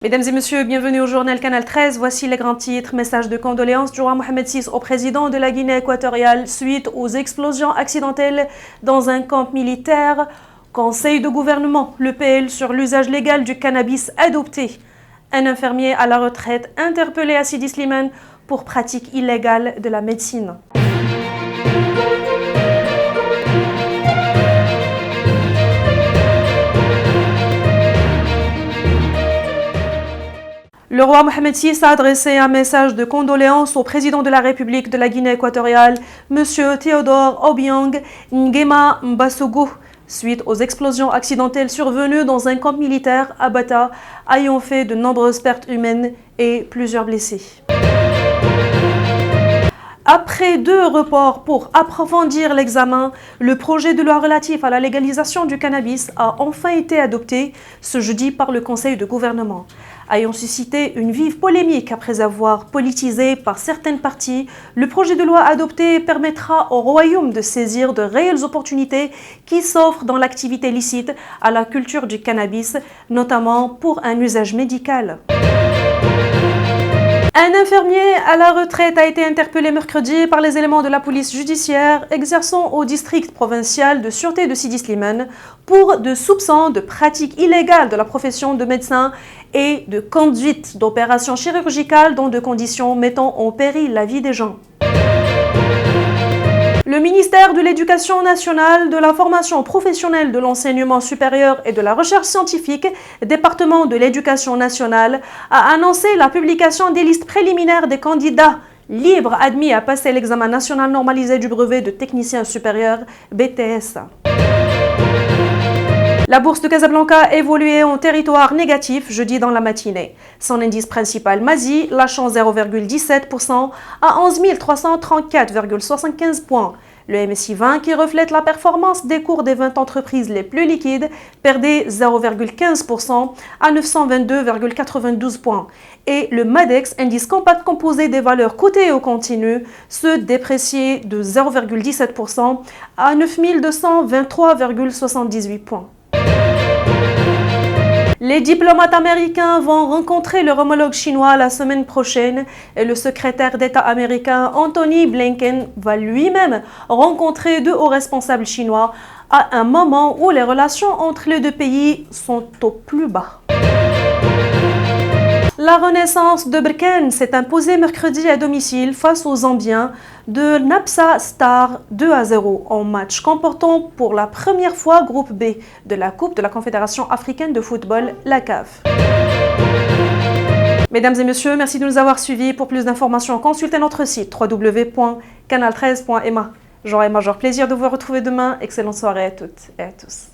Mesdames et messieurs, bienvenue au journal Canal 13. Voici les grands titres. Message de condoléances du roi Mohamed VI au président de la Guinée équatoriale suite aux explosions accidentelles dans un camp militaire. Conseil de gouvernement, le PL sur l'usage légal du cannabis adopté. Un infirmier à la retraite interpellé à Sidi Slimane pour pratique illégale de la médecine. Le roi Mohamed VI a adressé un message de condoléances au président de la République de la Guinée équatoriale, M. Théodore Obiang Nguema Mbasogo, suite aux explosions accidentelles survenues dans un camp militaire à Bata, ayant fait de nombreuses pertes humaines et plusieurs blessés. Après 2 reports pour approfondir l'examen, le projet de loi relatif à la légalisation du cannabis a enfin été adopté ce jeudi par le Conseil de gouvernement. Ayant suscité une vive polémique après avoir politisé par certaines parties, le projet de loi adopté permettra au Royaume de saisir de réelles opportunités qui s'offrent dans l'activité licite à la culture du cannabis, notamment pour un usage médical. Un infirmier à la retraite a été interpellé mercredi par les éléments de la police judiciaire exerçant au district provincial de sûreté de Sidi Slimane pour de soupçons de pratique illégale de la profession de médecin et de conduite d'opérations chirurgicales dans des conditions mettant en péril la vie des gens. Le ministère de l'Éducation nationale, de la formation professionnelle, de l'enseignement supérieur et de la recherche scientifique, département de l'Éducation nationale, a annoncé la publication des listes préliminaires des candidats libres admis à passer l'examen national normalisé du brevet de technicien supérieur BTS. La bourse de Casablanca évoluait en territoire négatif jeudi dans la matinée. Son indice principal MASI lâchant 0,17% à 11 334,75 points. Le MSI 20, qui reflète la performance des cours des 20 entreprises les plus liquides, perdait 0,15% à 922,92 points. Et le MADEX, indice compact composé des valeurs cotées au continu, se dépréciait de 0,17% à 9 223,78 points. Les diplomates américains vont rencontrer leur homologue chinois la semaine prochaine et le secrétaire d'État américain Anthony Blinken va lui-même rencontrer 2 hauts responsables chinois à un moment où les relations entre les 2 pays sont au plus bas. La Renaissance de Berkane s'est imposée mercredi à domicile face aux Zambiens de Napsa Star 2-0 en match comportant pour la première fois groupe B de la Coupe de la Confédération africaine de football, la CAF. Mesdames et messieurs, merci de nous avoir suivis. Pour plus d'informations, consultez notre site www.canal13.ma. J'aurai majeur plaisir de vous retrouver demain. Excellente soirée à toutes et à tous.